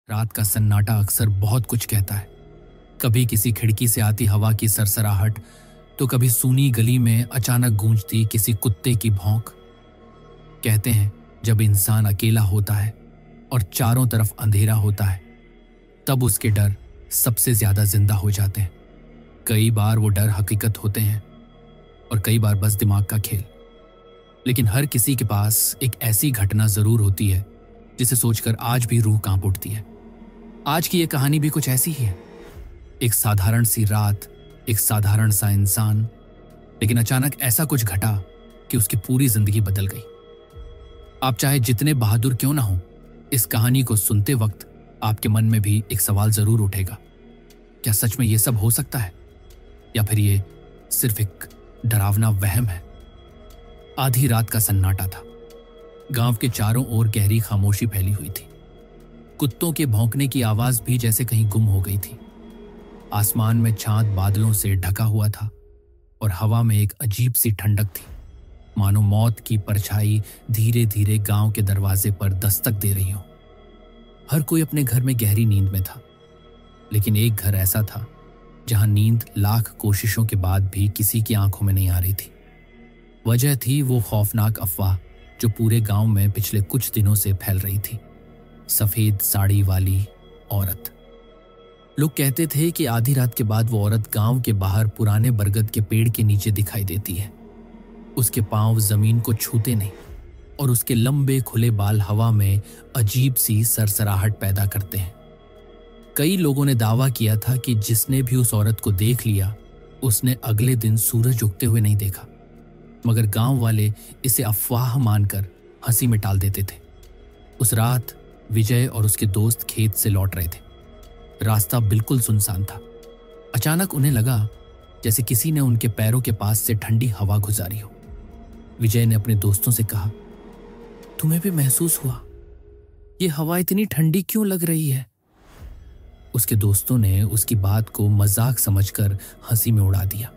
रात का सन्नाटा अक्सर बहुत कुछ कहता है। कभी किसी खिड़की से आती हवा की सरसराहट, तो कभी सूनी गली में अचानक गूंजती किसी कुत्ते की भौंक। कहते हैं जब इंसान अकेला होता है और चारों तरफ अंधेरा होता है, तब उसके डर सबसे ज्यादा जिंदा हो जाते हैं। कई बार वो डर हकीकत होते हैं और कई बार बस दिमाग का खेल। लेकिन हर किसी के पास एक ऐसी घटना जरूर होती है जिसे सोचकर आज भी रूह कांप उठती है। आज की ये कहानी भी कुछ ऐसी ही है। एक साधारण सी रात, एक साधारण सा इंसान, लेकिन अचानक ऐसा कुछ घटा कि उसकी पूरी जिंदगी बदल गई। आप चाहे जितने बहादुर क्यों ना हो, इस कहानी को सुनते वक्त आपके मन में भी एक सवाल जरूर उठेगा, क्या सच में ये सब हो सकता है या फिर ये सिर्फ एक डरावना वहम है। आधी रात का सन्नाटा था। गांव के चारों ओर गहरी खामोशी फैली हुई थी। कुत्तों के भौंकने की आवाज भी जैसे कहीं गुम हो गई थी। आसमान में चांद बादलों से ढका हुआ था और हवा में एक अजीब सी ठंडक थी, मानो मौत की परछाई धीरे धीरे गांव के दरवाजे पर दस्तक दे रही हो। हर कोई अपने घर में गहरी नींद में था, लेकिन एक घर ऐसा था जहां नींद लाख कोशिशों के बाद भी किसी की आंखों में नहीं आ रही थी। वजह थी वो खौफनाक अफवाह जो पूरे गांव में पिछले कुछ दिनों से फैल रही थी। सफेद साड़ी वाली औरत। लोग कहते थे कि आधी रात के बाद वो औरत गांव के बाहर पुराने बरगद के पेड़ के नीचे दिखाई देती है। उसके पांव जमीन को छूते नहीं और उसके लंबे खुले बाल हवा में अजीब सी सरसराहट पैदा करते हैं। कई लोगों ने दावा किया था कि जिसने भी उस औरत को देख लिया, उसने अगले दिन सूरज उगते हुए नहीं देखा, मगर गांव वाले इसे अफवाह मानकर हंसी में टाल देते थे। उस रात विजय और उसके दोस्त खेत से लौट रहे थे। रास्ता बिल्कुल सुनसान था। अचानक उन्हें लगा जैसे किसी ने उनके पैरों के पास से ठंडी हवा गुजारी हो। विजय ने अपने दोस्तों से कहा, तुम्हें भी महसूस हुआ? ये हवा इतनी ठंडी क्यों लग रही है? उसके दोस्तों ने उसकी बात को मजाक समझकर हंसी में उड़ा दिया,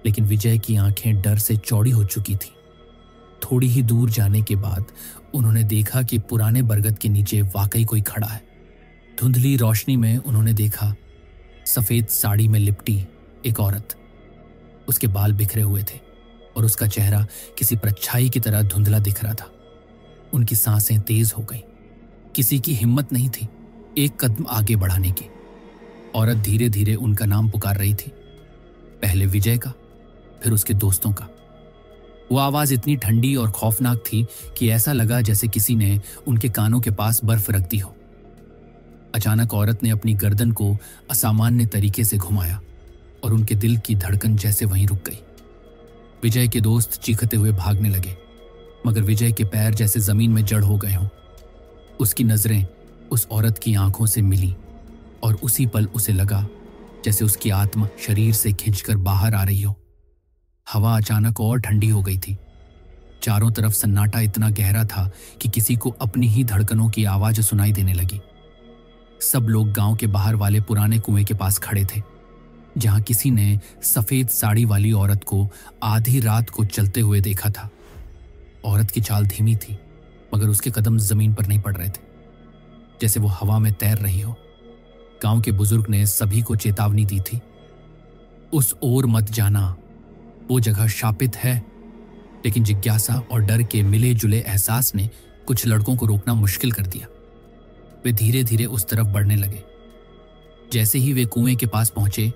लेकिन विजय की आंखें डर से चौड़ी हो चुकी थी। थोड़ी ही दूर जाने के बाद उन्होंने देखा कि पुराने बरगद के नीचे वाकई कोई खड़ा है। धुंधली रोशनी में उन्होंने देखा सफेद साड़ी में लिपटी एक औरत। उसके बाल बिखरे हुए थे और उसका चेहरा किसी परछाई की तरह धुंधला दिख रहा था। उनकी सांसें तेज हो गई। किसी की हिम्मत नहीं थी एक कदम आगे बढ़ाने की। औरत धीरे धीरे उनका नाम पुकार रही थी, पहले विजय का, फिर उसके दोस्तों का। वो आवाज इतनी ठंडी और खौफनाक थी कि ऐसा लगा जैसे किसी ने उनके कानों के पास बर्फ रख दी हो। अचानक औरत ने अपनी गर्दन को असामान्य तरीके से घुमाया और उनके दिल की धड़कन जैसे वहीं रुक गई। विजय के दोस्त चीखते हुए भागने लगे, मगर विजय के पैर जैसे जमीन में जड़ हो गए हों। उसकी नजरें उस औरत की आंखों से मिली और उसी पल उसे लगा जैसे उसकी आत्मा शरीर से खिंचकर बाहर आ रही हो। हवा अचानक और ठंडी हो गई थी। चारों तरफ सन्नाटा इतना गहरा था कि किसी को अपनी ही धड़कनों की आवाज सुनाई देने लगी। सब लोग गांव के बाहर वाले पुराने कुएं के पास खड़े थे, जहां किसी ने सफेद साड़ी वाली औरत को आधी रात को चलते हुए देखा था। औरत की चाल धीमी थी, मगर उसके कदम जमीन पर नहीं पड़ रहे थे, जैसे वो हवा में तैर रही हो। गांव के बुजुर्ग ने सभी को चेतावनी दी थी, उस ओर मत जाना, वो जगह शापित है। लेकिन जिज्ञासा और डर के मिले जुले एहसास ने कुछ लड़कों को रोकना मुश्किल कर दिया। वे धीरे धीरे उस तरफ बढ़ने लगे। जैसे ही वे कुएं के पास पहुंचे,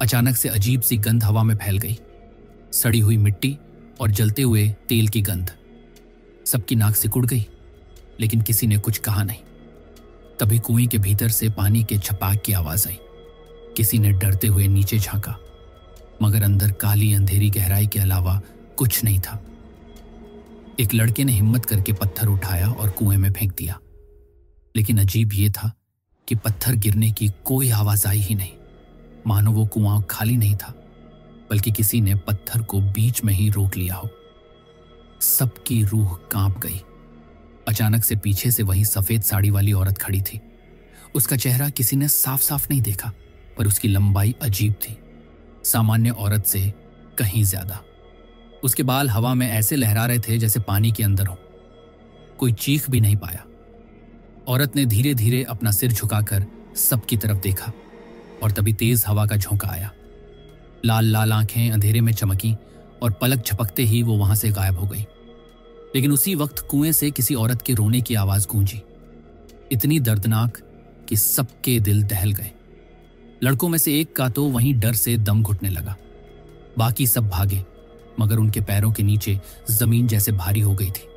अचानक से अजीब सी गंध हवा में फैल गई। सड़ी हुई मिट्टी और जलते हुए तेल की गंध। सबकी नाक सिकुड़ गई, लेकिन किसी ने कुछ कहा नहीं। तभी कुएं के भीतर से पानी के छपाक की आवाज आई। किसी ने डरते हुए नीचे झांका, मगर अंदर काली अंधेरी गहराई के अलावा कुछ नहीं था। एक लड़के ने हिम्मत करके पत्थर उठाया और कुएं में फेंक दिया, लेकिन अजीब ये था कि पत्थर गिरने की कोई आवाज आई ही नहीं, मानो वो कुआं खाली नहीं था, बल्कि किसी ने पत्थर को बीच में ही रोक लिया हो। सबकी रूह कांप गई। अचानक से पीछे से वही सफेद साड़ी वाली औरत खड़ी थी। उसका चेहरा किसी ने साफ साफ नहीं देखा, पर उसकी लंबाई अजीब थी, सामान्य औरत से कहीं ज्यादा। उसके बाल हवा में ऐसे लहरा रहे थे जैसे पानी के अंदर हो। कोई चीख भी नहीं पाया। औरत ने धीरे धीरे अपना सिर झुकाकर सबकी तरफ देखा और तभी तेज हवा का झोंका आया। लाल लाल आंखें अंधेरे में चमकी और पलक झपकते ही वो वहां से गायब हो गई। लेकिन उसी वक्त कुएं से किसी औरत के रोने की आवाज गूंजी, इतनी दर्दनाक कि सबके दिल दहल गए। लड़कों में से एक का तो वहीं डर से दम घुटने लगा। बाकी सब भागे, मगर उनके पैरों के नीचे जमीन जैसे भारी हो गई थी।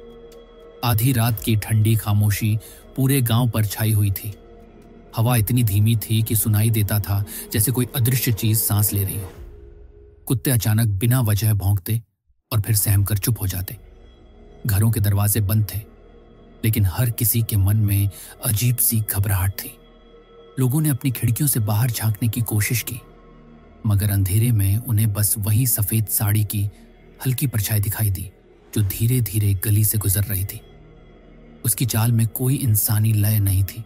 आधी रात की ठंडी खामोशी पूरे गांव पर छाई हुई थी। हवा इतनी धीमी थी कि सुनाई देता था जैसे कोई अदृश्य चीज सांस ले रही हो। कुत्ते अचानक बिना वजह भौंकते और फिर सहमकर चुप हो जाते। घरों के दरवाजे बंद थे, लेकिन हर किसी के मन में अजीब सी घबराहट थी। लोगों ने अपनी खिड़कियों से बाहर झांकने की कोशिश की, मगर अंधेरे में उन्हें बस वही सफेद साड़ी की हल्की परछाई दिखाई दी जो धीरे धीरे गली से गुजर रही थी। उसकी चाल में कोई इंसानी लय नहीं थी,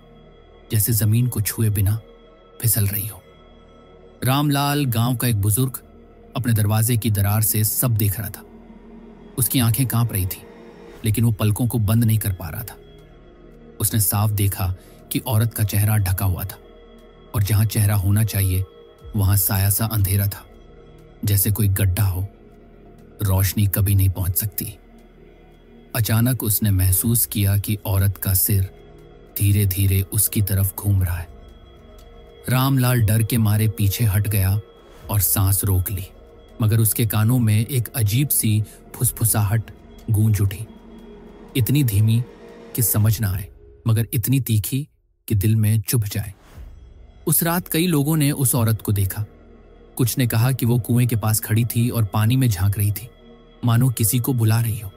जैसे जमीन को छुए बिना फिसल रही हो। रामलाल, गांव का एक बुजुर्ग, अपने दरवाजे की दरार से सब देख रहा था। उसकी आंखें कांप रही थी, लेकिन वो पलकों को बंद नहीं कर पा रहा था। उसने साफ देखा कि औरत का चेहरा ढका हुआ था और जहां चेहरा होना चाहिए वहां साया सा अंधेरा था, जैसे कोई गड्ढा हो, रोशनी कभी नहीं पहुंच सकती। अचानक उसने महसूस किया कि औरत का सिर धीरे धीरे उसकी तरफ घूम रहा है। रामलाल डर के मारे पीछे हट गया और सांस रोक ली, मगर उसके कानों में एक अजीब सी फुसफुसाहट गूंज उठी, इतनी धीमी कि समझ ना आए, मगर इतनी तीखी कि दिल में चुभ जाए। उस रात कई लोगों ने उस औरत को देखा। कुछ ने कहा कि वो कुएं के पास खड़ी थी और पानी में झांक रही थी, मानो किसी को बुला रही हो।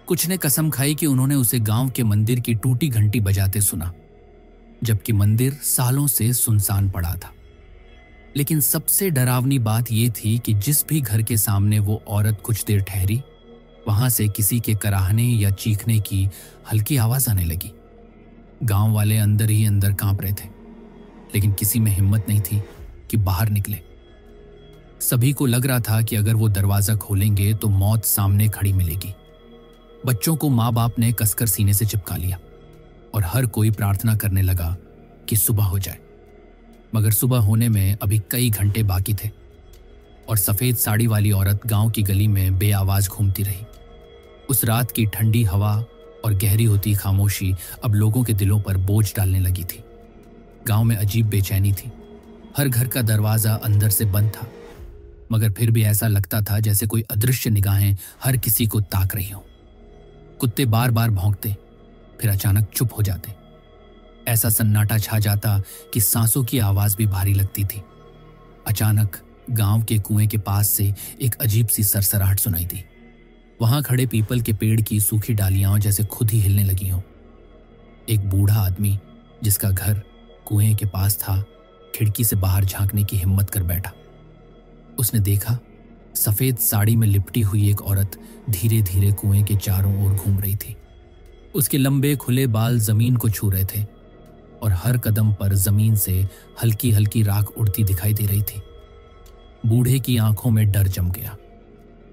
कुछ ने कसम खाई कि उन्होंने उसे गांव के मंदिर की टूटी घंटी बजाते सुना, जबकि मंदिर सालों से सुनसान पड़ा था। लेकिन सबसे डरावनी बात यह थी कि जिस भी घर के सामने वो औरत कुछ देर ठहरी, वहां से किसी के कराहने या चीखने की हल्की आवाज आने लगी। गांव वाले अंदर ही अंदर कांप रहे थे, लेकिन किसी में हिम्मत नहीं थी कि बाहर निकले। सभी को लग रहा था कि अगर वो दरवाजा खोलेंगे तो मौत सामने खड़ी मिलेगी। बच्चों को माँ बाप ने कसकर सीने से चिपका लिया और हर कोई प्रार्थना करने लगा कि सुबह हो जाए। मगर सुबह होने में अभी कई घंटे बाकी थे और सफेद साड़ी वाली औरत गांव की गली में बेआवाज घूमती रही। उस रात की ठंडी हवा और गहरी होती खामोशी अब लोगों के दिलों पर बोझ डालने लगी थी। गांव में अजीब बेचैनी थी। हर घर का दरवाजा अंदर से बंद था, मगर फिर भी ऐसा लगता था जैसे कोई अदृश्य निगाहें हर किसी को ताक रही हों। कुत्ते बार बार भौंकते, फिर अचानक चुप हो जाते। ऐसा सन्नाटा छा जाता कि सांसों की आवाज भी भारी लगती थी। अचानक गांव के कुएं के पास से एक अजीब सी सरसराहट सुनाई दी। वहां खड़े पीपल के पेड़ की सूखी डालियां जैसे खुद ही हिलने लगी हों। एक बूढ़ा आदमी, जिसका घर कुएं के पास था, खिड़की से बाहर झांकने की हिम्मत कर बैठा। उसने देखा सफेद साड़ी में लिपटी हुई एक औरत धीरे धीरे कुएं के चारों ओर घूम रही थी। उसके लंबे खुले बाल जमीन को छू रहे थे और हर कदम पर जमीन से हल्की हल्की राख उड़ती दिखाई दे रही थी। बूढ़े की आंखों में डर जम गया।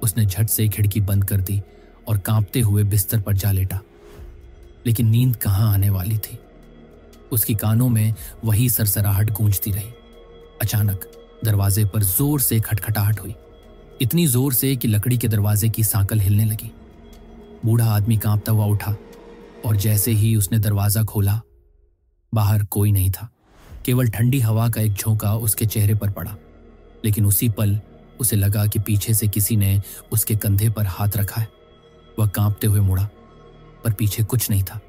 उसने झट से खिड़की बंद कर दी और कांपते हुए बिस्तर पर जा लेटा। लेकिन नींद कहाँ आने वाली थी। उसकी कानों में वही सरसराहट गूंजती रही। अचानक दरवाजे पर जोर से खटखटाहट हुई, इतनी जोर से कि लकड़ी के दरवाजे की सांकल हिलने लगी। बूढ़ा आदमी कांपता हुआ उठा और जैसे ही उसने दरवाजा खोला, बाहर कोई नहीं था। केवल ठंडी हवा का एक झोंका उसके चेहरे पर पड़ा। लेकिन उसी पल उसे लगा कि पीछे से किसी ने उसके कंधे पर हाथ रखा है। वह कांपते हुए मुड़ा, पर पीछे कुछ नहीं था।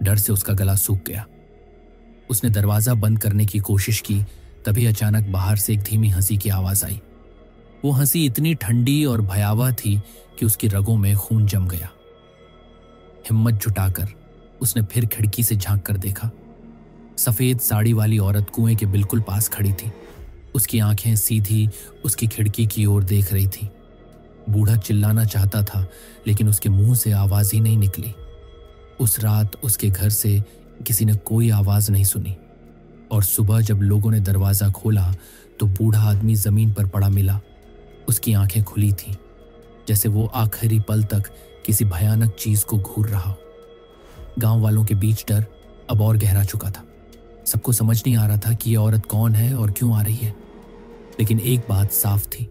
डर से उसका गला सूख गया। उसने दरवाजा बंद करने की कोशिश की, तभी अचानक बाहर से एक धीमी हंसी की आवाज आई। वो हंसी इतनी ठंडी और भयावह थी कि उसकी रगों में खून जम गया। हिम्मत जुटाकर उसने फिर खिड़की से झांक कर देखा। सफेद साड़ी वाली औरत कुएं के बिल्कुल पास खड़ी थी। उसकी आंखें सीधी उसकी खिड़की की ओर देख रही थी। बूढ़ा चिल्लाना चाहता था, लेकिन उसके मुंह से आवाज ही नहीं निकली। उस रात उसके घर से किसी ने कोई आवाज नहीं सुनी और सुबह जब लोगों ने दरवाजा खोला तो बूढ़ा आदमी जमीन पर पड़ा मिला। उसकी आंखें खुली थीं, जैसे वो आखिरी पल तक किसी भयानक चीज को घूर रहा हो। गांव वालों के बीच डर अब और गहरा चुका था। सबको समझ नहीं आ रहा था कि यह औरत कौन है और क्यों आ रही है, लेकिन एक बात साफ थी,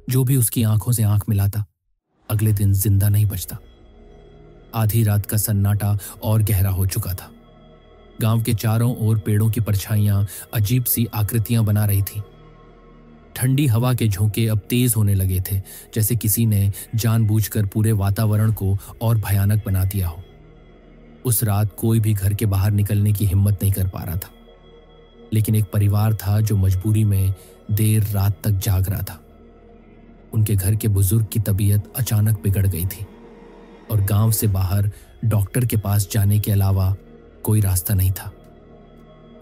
जो भी उसकी आंखों से आंख मिलाता अगले दिन जिंदा नहीं बचता। आधी रात का सन्नाटा और गहरा हो चुका था। गांव के चारों ओर पेड़ों की परछाइयां अजीब सी आकृतियां बना रही थीं। ठंडी हवा के झोंके अब तेज होने लगे थे, जैसे किसी ने जानबूझकर पूरे वातावरण को और भयानक बना दिया हो। उस रात कोई भी घर के बाहर निकलने की हिम्मत नहीं कर पा रहा था, लेकिन एक परिवार था जो मजबूरी में देर रात तक जाग रहा था। उनके घर के बुजुर्ग की तबीयत अचानक बिगड़ गई थी और गांव से बाहर डॉक्टर के पास जाने के अलावा कोई रास्ता नहीं था।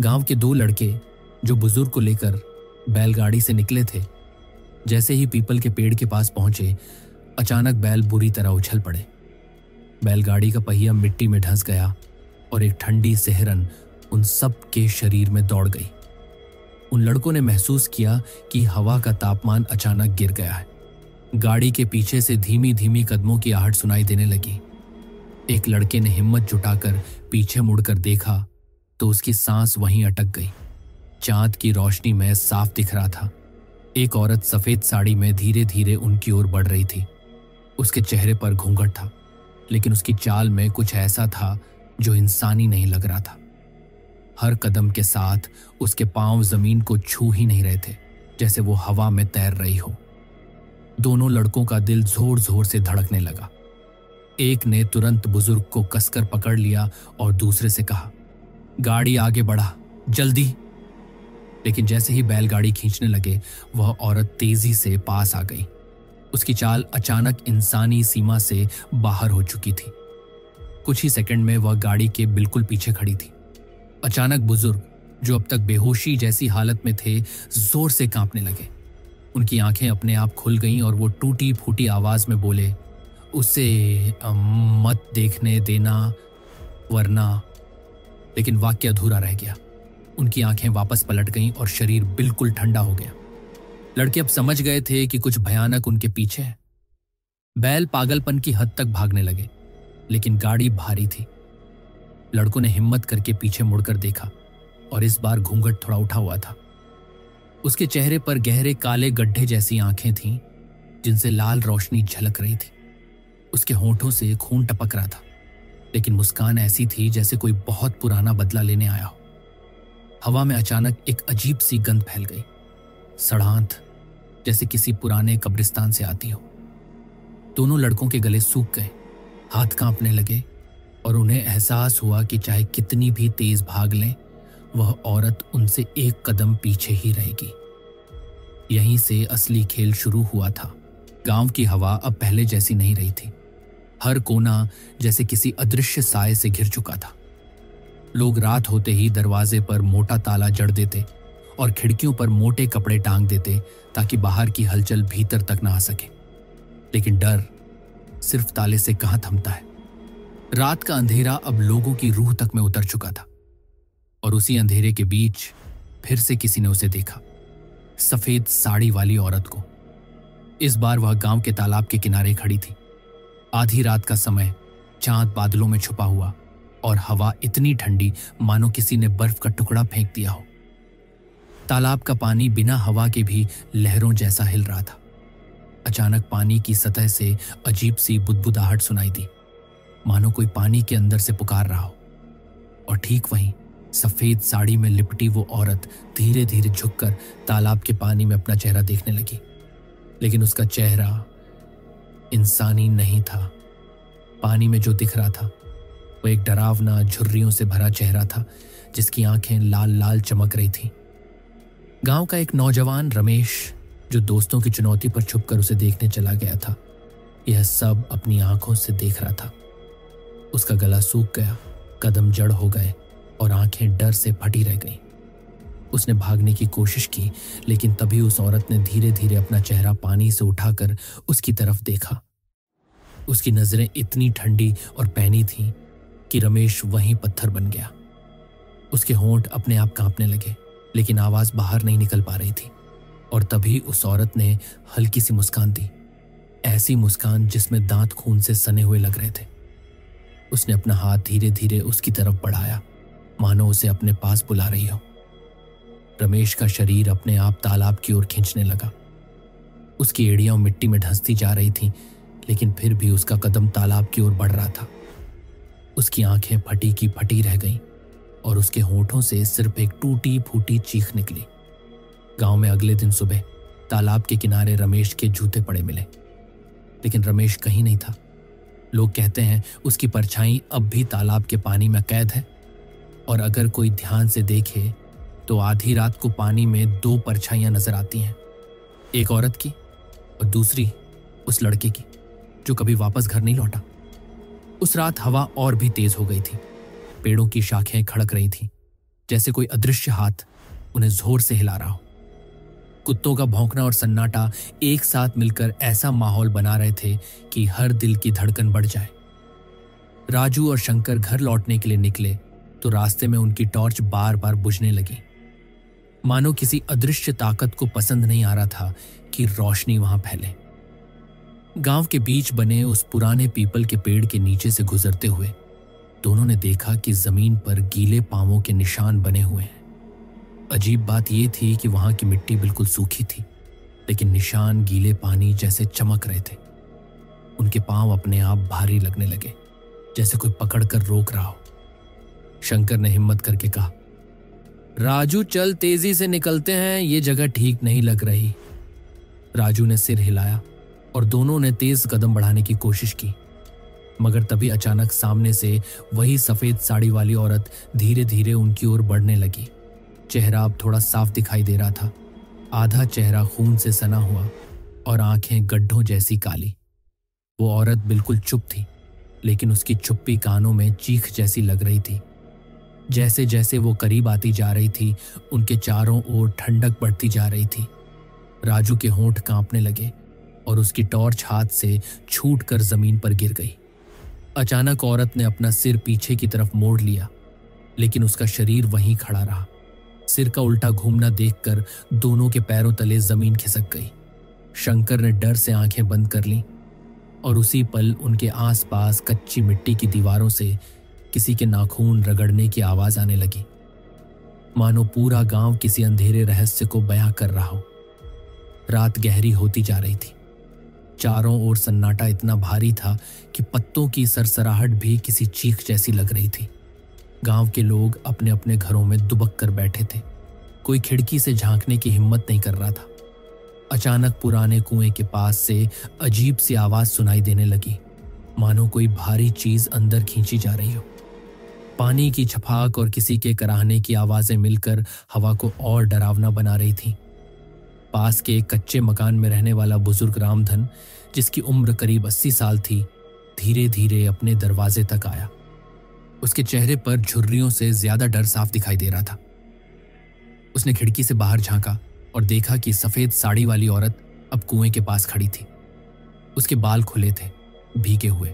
गांव के 2 लड़के जो बुजुर्ग को लेकर बैलगाड़ी से निकले थे, जैसे ही पीपल के पेड़ के पास पहुंचे, अचानक बैल बुरी तरह उछल पड़े। बैलगाड़ी का पहिया मिट्टी में धंस गया और एक ठंडी सिहरन उन सब के शरीर में दौड़ गई। उन लड़कों ने महसूस किया कि हवा का तापमान अचानक गिर गया है। गाड़ी के पीछे से धीमी धीमी कदमों की आहट सुनाई देने लगी। एक लड़के ने हिम्मत जुटाकर पीछे मुड़कर देखा तो उसकी सांस वहीं अटक गई। चांद की रोशनी में साफ दिख रहा था, एक औरत सफेद साड़ी में धीरे धीरे उनकी ओर बढ़ रही थी। उसके चेहरे पर घूंघट था, लेकिन उसकी चाल में कुछ ऐसा था जो इंसानी नहीं लग रहा था। हर कदम के साथ उसके पांव जमीन को छू ही नहीं रहे थे, जैसे वो हवा में तैर रही हो। दोनों लड़कों का दिल जोर जोर से धड़कने लगा। एक ने तुरंत बुजुर्ग को कसकर पकड़ लिया और दूसरे से कहा, गाड़ी आगे बढ़ा, जल्दी। लेकिन जैसे ही बैलगाड़ी खींचने लगे, वह औरत तेजी से पास आ गई। उसकी चाल अचानक इंसानी सीमा से बाहर हो चुकी थी। कुछ ही सेकंड में वह गाड़ी के बिल्कुल पीछे खड़ी थी। अचानक बुजुर्ग, जो अब तक बेहोशी जैसी हालत में थे, जोर से कांपने लगे। उनकी आंखें अपने आप खुल गईं और वो टूटी फूटी आवाज में बोले, उसे मत देखने देना वरना। लेकिन वाक्य अधूरा रह गया। उनकी आंखें वापस पलट गईं और शरीर बिल्कुल ठंडा हो गया। लड़के अब समझ गए थे कि कुछ भयानक उनके पीछे है। बैल पागलपन की हद तक भागने लगे, लेकिन गाड़ी भारी थी। लड़कों ने हिम्मत करके पीछे मुड़कर देखा और इस बार घूंघट थोड़ा उठा हुआ था। उसके चेहरे पर गहरे काले गड्ढे जैसी आंखें थीं, जिनसे लाल रोशनी झलक रही थी। उसके होंठों से खून टपक रहा था, लेकिन मुस्कान ऐसी थी जैसे कोई बहुत पुराना बदला लेने आया हो। हवा में अचानक एक अजीब सी गंध फैल गई, सड़ांत, जैसे किसी पुराने कब्रिस्तान से आती हो। दोनों लड़कों के गले सूख गए, हाथ कांपने लगे और उन्हें एहसास हुआ कि चाहे कितनी भी तेज भाग लें, वह औरत उनसे एक कदम पीछे ही रहेगी। यहीं से असली खेल शुरू हुआ था। गांव की हवा अब पहले जैसी नहीं रही थी। हर कोना जैसे किसी अदृश्य साए से घिर चुका था। लोग रात होते ही दरवाजे पर मोटा ताला जड़ देते और खिड़कियों पर मोटे कपड़े टांग देते, ताकि बाहर की हलचल भीतर तक ना आ सके। लेकिन डर सिर्फ ताले से कहां थमता है। रात का अंधेरा अब लोगों की रूह तक में उतर चुका था और उसी अंधेरे के बीच फिर से किसी ने उसे देखा, सफेद साड़ी वाली औरत को। इस बार वह गांव के तालाब के किनारे खड़ी थी। आधी रात का समय, चांद बादलों में छुपा हुआ और हवा इतनी ठंडी मानो किसी ने बर्फ का टुकड़ा फेंक दिया हो। तालाब का पानी बिना हवा के भी लहरों जैसा हिल रहा था। अचानक पानी की सतह से अजीब सी बुदबुदाहट सुनाई दी, मानो कोई पानी के अंदर से पुकार रहा हो। और ठीक वहीं सफेद साड़ी में लिपटी वो औरत धीरे धीरे झुककर तालाब के पानी में अपना चेहरा देखने लगी। लेकिन उसका चेहरा इंसानी नहीं था। पानी में जो दिख रहा था वो एक डरावना, झुर्रियों से भरा चेहरा था, जिसकी आंखें लाल लाल चमक रही थीं। गांव का एक नौजवान रमेश, जो दोस्तों की चुनौती पर छुपकर उसे देखने चला गया था, यह सब अपनी आंखों से देख रहा था। उसका गला सूख गया, कदम जड़ हो गए और आंखें डर से फटी रह गईं। उसने भागने की कोशिश की, लेकिन तभी उस औरत ने धीरे धीरे अपना चेहरा पानी से उठाकर उसकी तरफ देखा। उसकी नजरें इतनी ठंडी और पैनी थीं कि रमेश वहीं पत्थर बन गया। उसके होंठ अपने आप कांपने लगे, लेकिन आवाज बाहर नहीं निकल पा रही थी। और तभी उस औरत ने हल्की सी मुस्कान दी, ऐसी मुस्कान जिसमें दांत खून से सने हुए लग रहे थे। उसने अपना हाथ धीरे धीरे उसकी तरफ बढ़ाया मानो उसे अपने पास बुला रही हो। रमेश का शरीर अपने आप तालाब की ओर खींचने लगा। उसकी एड़ियां मिट्टी में धंसती जा रही थीं, लेकिन फिर भी उसका कदम तालाब की ओर बढ़ रहा था। उसकी आंखें फटी की फटी रह गईं और उसके होठों से सिर्फ एक टूटी फूटी चीख निकली। गांव में अगले दिन सुबह तालाब के किनारे रमेश के जूते पड़े मिले, लेकिन रमेश कहीं नहीं था। लोग कहते हैं उसकी परछाई अब भी तालाब के पानी में कैद है, और अगर कोई ध्यान से देखे तो आधी रात को पानी में 2 परछाइयां नजर आती हैं, एक औरत की और दूसरी उस लड़के की जो कभी वापस घर नहीं लौटा। उस रात हवा और भी तेज हो गई थी। पेड़ों की शाखें खड़क रही थीं, जैसे कोई अदृश्य हाथ उन्हें जोर से हिला रहा हो। कुत्तों का भौंकना और सन्नाटा एक साथ मिलकर ऐसा माहौल बना रहे थे कि हर दिल की धड़कन बढ़ जाए। राजू और शंकर घर लौटने के लिए निकले तो रास्ते में उनकी टॉर्च बार बार बुझने लगी। मानो किसी अदृश्य ताकत को पसंद नहीं आ रहा था कि रोशनी वहां फैले। गांव के बीच बने उस पुराने पीपल के पेड़ के नीचे से गुजरते हुए दोनों ने देखा कि जमीन पर गीले पांवों के निशान बने हुए हैं। अजीब बात यह थी कि वहां की मिट्टी बिल्कुल सूखी थी, लेकिन निशान गीले पानी जैसे चमक रहे थे। उनके पांव अपने आप भारी लगने लगे, जैसे कोई पकड़कर रोक रहा हो। शंकर ने हिम्मत करके कहा, राजू चल, तेजी से निकलते हैं, ये जगह ठीक नहीं लग रही। राजू ने सिर हिलाया और दोनों ने तेज कदम बढ़ाने की कोशिश की, मगर तभी अचानक सामने से वही सफेद साड़ी वाली औरत धीरे धीरे उनकी ओर बढ़ने लगी। चेहरा अब थोड़ा साफ दिखाई दे रहा था, आधा चेहरा खून से सना हुआ और आंखें गड्ढों जैसी काली। वो औरत बिल्कुल चुप थी, लेकिन उसकी चुप्पी कानों में चीख जैसी लग रही थी। जैसे जैसे वो करीब आती जा रही थी, उनके चारों ओर ठंडक बढ़ती जा रही थी। राजू के होंठ कांपने लगे और उसकी टॉर्च हाथ से छूटकर जमीन पर गिर गई। अचानक औरत ने अपना सिर पीछे की तरफ मोड़ लिया, लेकिन उसका शरीर वहीं खड़ा रहा। सिर का उल्टा घूमना देखकर दोनों के पैरों तले जमीन खिसक गई। शंकर ने डर से आंखें बंद कर लीं और उसी पल उनके आसपास कच्ची मिट्टी की दीवारों से किसी के नाखून रगड़ने की आवाज आने लगी, मानो पूरा गांव किसी अंधेरे रहस्य को बयां कर रहा हो। रात गहरी होती जा रही थी। चारों ओर सन्नाटा इतना भारी था कि पत्तों की सरसराहट भी किसी चीख जैसी लग रही थी। गांव के लोग अपने अपने घरों में दुबक कर बैठे थे। कोई खिड़की से झांकने की हिम्मत नहीं कर रहा था। अचानक पुराने कुएं के पास से अजीब सी आवाज सुनाई देने लगी, मानो कोई भारी चीज अंदर खींची जा रही हो। पानी की छपाक और किसी के कराहने की आवाजें मिलकर हवा को और डरावना बना रही थीं। पास के एक कच्चे मकान में रहने वाला बुजुर्ग रामधन, जिसकी उम्र करीब 80 साल थी, धीरे धीरे अपने दरवाजे तक आया। उसके चेहरे पर झुर्रियों से ज्यादा डर साफ दिखाई दे रहा था। उसने खिड़की से बाहर झांका और देखा कि सफेद साड़ी वाली औरत अब कुएं के पास खड़ी थी। उसके बाल खुले थे, भीगे हुए,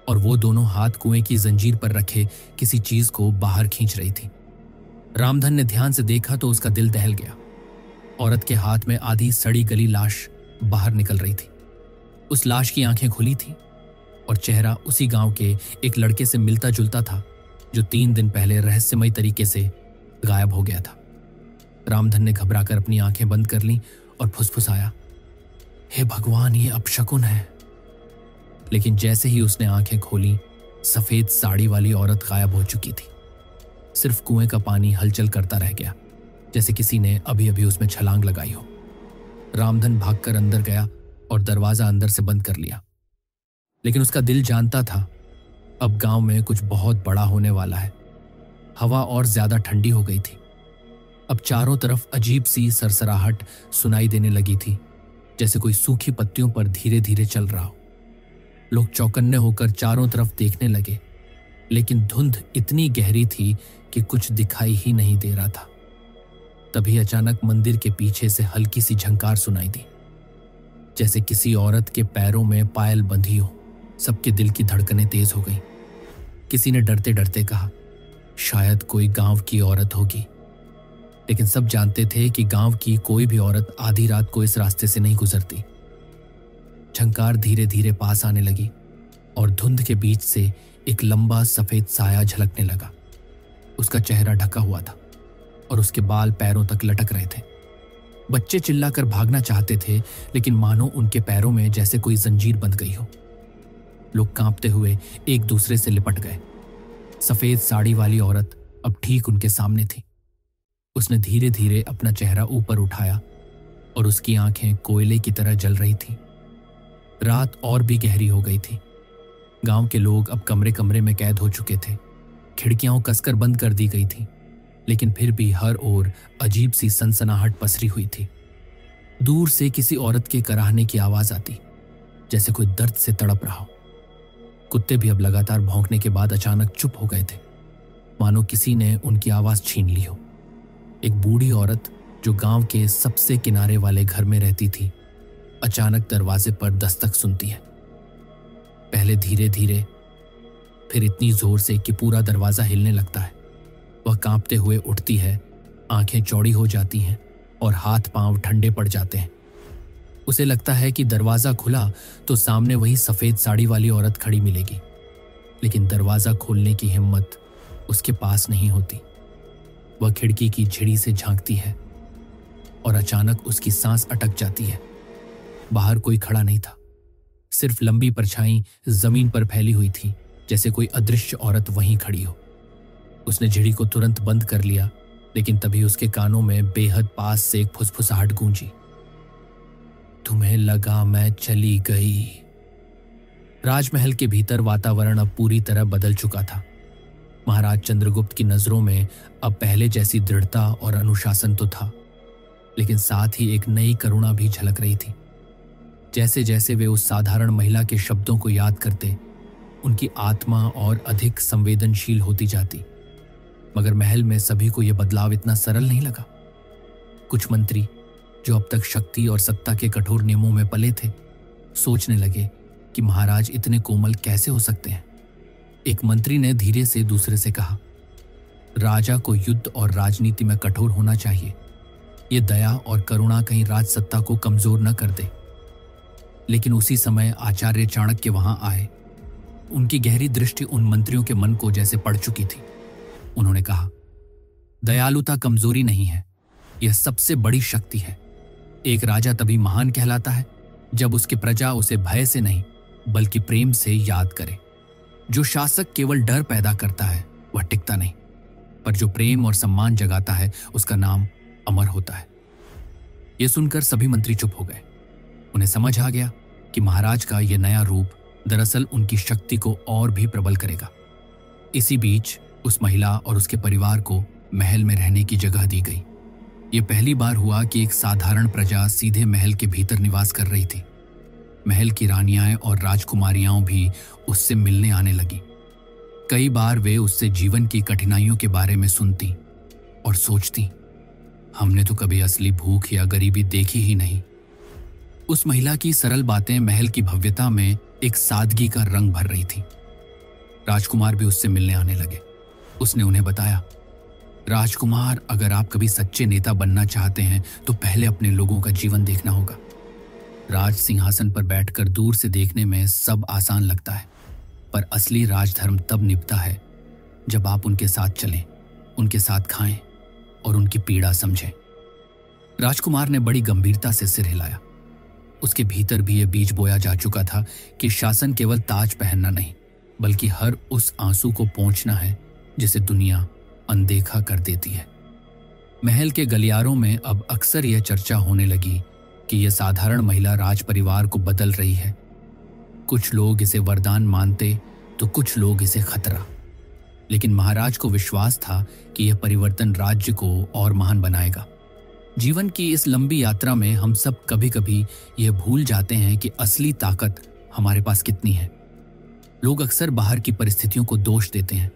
और वो दोनों हाथ कुएं की जंजीर पर रखे किसी चीज को बाहर खींच रही थी। रामधन ने ध्यान से देखा तो उसका दिल दहल गया। औरत के हाथ में आधी सड़ी गली लाश बाहर निकल रही थी। उस लाश की आंखें खुली थीं और चेहरा उसी गांव के एक लड़के से मिलता जुलता था जो 3 दिन पहले रहस्यमय तरीके से गायब हो गया था। रामधन ने घबराकर अपनी आंखें बंद कर लीं और फुसफुसाया, हे भगवान, ये अपशकुन है। लेकिन जैसे ही उसने आंखें खोली, सफेद साड़ी वाली औरत गायब हो चुकी थी। सिर्फ कुएं का पानी हलचल करता रह गया, जैसे किसी ने अभी अभी उसमें छलांग लगाई हो। रामधन भागकर अंदर गया और दरवाजा अंदर से बंद कर लिया। लेकिन उसका दिल जानता था अब गांव में कुछ बहुत बड़ा होने वाला है। हवा और ज्यादा ठंडी हो गई थी। अब चारों तरफ अजीब सी सरसराहट सुनाई देने लगी थी, जैसे कोई सूखी पत्तियों पर धीरे धीरे चल रहा हो। लोग चौकन्ने होकर चारों तरफ देखने लगे, लेकिन धुंध इतनी गहरी थी कि कुछ दिखाई ही नहीं दे रहा था। तभी अचानक मंदिर के पीछे से हल्की सी झंकार सुनाई दी, जैसे किसी औरत के पैरों में पायल बंधी हो। सबके दिल की धड़कनें तेज हो गई। किसी ने डरते डरते कहा, शायद कोई गांव की औरत होगी। लेकिन सब जानते थे कि गांव की कोई भी औरत आधी रात को इस रास्ते से नहीं गुजरती। झंकार धीरे धीरे पास आने लगी और धुंध के बीच से एक लंबा सफेद साया झलकने लगा। उसका चेहरा ढका हुआ था और उसके बाल पैरों तक लटक रहे थे। बच्चे चिल्लाकर भागना चाहते थे, लेकिन मानो उनके पैरों में जैसे कोई जंजीर बंध गई हो। लोग कांपते हुए एक दूसरे से लिपट गए। सफेद साड़ी वाली औरत अब ठीक उनके सामने थी। उसने धीरे धीरे अपना चेहरा ऊपर उठाया और उसकी आंखें कोयले की तरह जल रही थीं। रात और भी गहरी हो गई थी। गांव के लोग अब कमरे कमरे में कैद हो चुके थे। खिड़कियां कसकर बंद कर दी गई थीं, लेकिन फिर भी हर ओर अजीब सी सनसनाहट पसरी हुई थी। दूर से किसी औरत के कराहने की आवाज आती, जैसे कोई दर्द से तड़प रहा हो। कुत्ते भी अब लगातार भौंकने के बाद अचानक चुप हो गए थे, मानो किसी ने उनकी आवाज छीन ली हो। एक बूढ़ी औरत जो गांव के सबसे किनारे वाले घर में रहती थी, अचानक दरवाजे पर दस्तक सुनती है। पहले धीरे धीरे, फिर इतनी जोर से कि पूरा दरवाजा हिलने लगता है। वह कांपते हुए उठती है, आंखें चौड़ी हो जाती हैं और हाथ पांव ठंडे पड़ जाते हैं। उसे लगता है कि दरवाजा खुला तो सामने वही सफेद साड़ी वाली औरत खड़ी मिलेगी, लेकिन दरवाजा खोलने की हिम्मत उसके पास नहीं होती। वह खिड़की की झिड़ी से झांकती है और अचानक उसकी सांस अटक जाती है। बाहर कोई खड़ा नहीं था, सिर्फ लंबी परछाई जमीन पर फैली हुई थी, जैसे कोई अदृश्य औरत वहीं खड़ी हो। उसने झिड़ी को तुरंत बंद कर लिया, लेकिन तभी उसके कानों में बेहद पास से एक फुसफुसाहट गूंजी। तुम्हें लगा मैं चली गई। राजमहल के भीतर वातावरण अब पूरी तरह बदल चुका था। महाराज चंद्रगुप्त की नजरों में अब पहले जैसी दृढ़ता और अनुशासन तो था, लेकिन साथ ही एक नई करुणा भी झलक रही थी। जैसे जैसे वे उस साधारण महिला के शब्दों को याद करते, उनकी आत्मा और अधिक संवेदनशील होती जाती। मगर महल में सभी को यह बदलाव इतना सरल नहीं लगा। कुछ मंत्री जो अब तक शक्ति और सत्ता के कठोर नियमों में पले थे, सोचने लगे कि महाराज इतने कोमल कैसे हो सकते हैं। एक मंत्री ने धीरे से दूसरे से कहा, राजा को युद्ध और राजनीति में कठोर होना चाहिए। ये दया और करुणा कहीं राजसत्ता को कमजोर न कर दे। लेकिन उसी समय आचार्य चाणक्य वहां आए। उनकी गहरी दृष्टि उन मंत्रियों के मन को जैसे पड़ चुकी थी। उन्होंने कहा, दयालुता कमजोरी नहीं है, यह सबसे बड़ी शक्ति है। एक राजा तभी महान कहलाता है जब उसकी प्रजा उसे भय से नहीं बल्कि प्रेम से याद करे। जो शासक केवल डर पैदा करता है वह टिकता नहीं, पर जो प्रेम और सम्मान जगाता है उसका नाम अमर होता है। यह सुनकर सभी मंत्री चुप हो गए। उन्हें समझ आ गया कि महाराज का यह नया रूप दरअसल उनकी शक्ति को और भी प्रबल करेगा। इसी बीच उस महिला और उसके परिवार को महल में रहने की जगह दी गई। ये पहली बार हुआ कि एक साधारण प्रजा सीधे महल के भीतर निवास कर रही थी। महल की रानियां और राजकुमारियां भी उससे मिलने आने लगी। कई बार वे उससे जीवन की कठिनाइयों के बारे में सुनती और सोचती, हमने तो कभी असली भूख या गरीबी देखी ही नहीं। उस महिला की सरल बातें महल की भव्यता में एक सादगी का रंग भर रही थी। राजकुमार भी उससे मिलने आने लगे। उसने उन्हें बताया, राजकुमार, अगर आप कभी सच्चे नेता बनना चाहते हैं तो पहले अपने लोगों का जीवन देखना होगा। राज सिंहासन पर बैठकर दूर से देखने में सब आसान लगता है, पर असली राजधर्म तब निभता है जब आप उनके साथ चलें, उनके साथ खाएं और उनकी पीड़ा समझें। राजकुमार ने बड़ी गंभीरता से सिर हिलाया। उसके भीतर भी यह बीज बोया जा चुका था कि शासन केवल ताज पहनना नहीं, बल्कि हर उस आंसू को पोंछना है जिसे दुनिया अनदेखा कर देती है। महल के गलियारों में अब अक्सर यह चर्चा होने लगी कि यह साधारण महिला राज परिवार को बदल रही है। कुछ लोग इसे वरदान मानते तो कुछ लोग इसे खतरा। लेकिन महाराज को विश्वास था कि यह परिवर्तन राज्य को और महान बनाएगा। जीवन की इस लंबी यात्रा में हम सब कभी कभी यह भूल जाते हैं कि असली ताकत हमारे पास कितनी है। लोग अक्सर बाहर की परिस्थितियों को दोष देते हैं,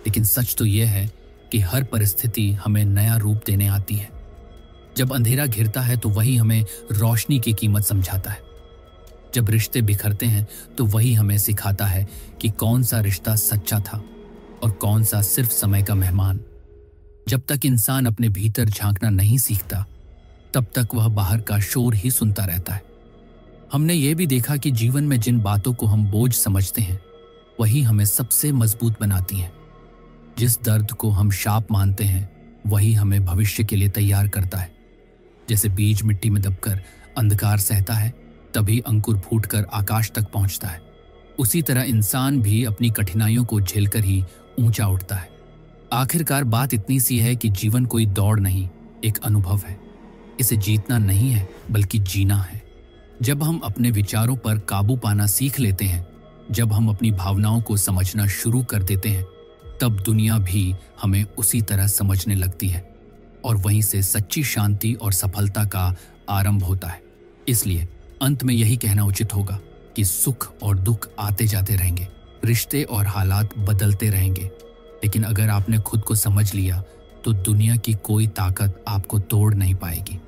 लेकिन सच तो यह है कि हर परिस्थिति हमें नया रूप देने आती है। जब अंधेरा घिरता है तो वही हमें रोशनी की कीमत समझाता है। जब रिश्ते बिखरते हैं तो वही हमें सिखाता है कि कौन सा रिश्ता सच्चा था और कौन सा सिर्फ समय का मेहमान। जब तक इंसान अपने भीतर झांकना नहीं सीखता, तब तक वह बाहर का शोर ही सुनता रहता है। हमने ये भी देखा कि जीवन में जिन बातों को हम बोझ समझते हैं, वही हमें सबसे मजबूत बनाती हैं। जिस दर्द को हम शाप मानते हैं वही हमें भविष्य के लिए तैयार करता है। जैसे बीज मिट्टी में दबकर अंधकार सहता है, तभी अंकुर फूटकर आकाश तक पहुंचता है। उसी तरह इंसान भी अपनी कठिनाइयों को झेलकर ही ऊंचा उठता है। आखिरकार बात इतनी सी है कि जीवन कोई दौड़ नहीं, एक अनुभव है। इसे जीतना नहीं है बल्कि जीना है। जब हम अपने विचारों पर काबू पाना सीख लेते हैं, जब हम अपनी भावनाओं को समझना शुरू कर देते हैं, तब दुनिया भी हमें उसी तरह समझने लगती है और वहीं से सच्ची शांति और सफलता का आरंभ होता है। इसलिए अंत में यही कहना उचित होगा कि सुख और दुख आते जाते रहेंगे, रिश्ते और हालात बदलते रहेंगे, लेकिन अगर आपने खुद को समझ लिया तो दुनिया की कोई ताकत आपको तोड़ नहीं पाएगी।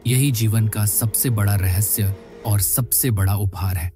यही जीवन का सबसे बड़ा रहस्य और सबसे बड़ा उपहार है।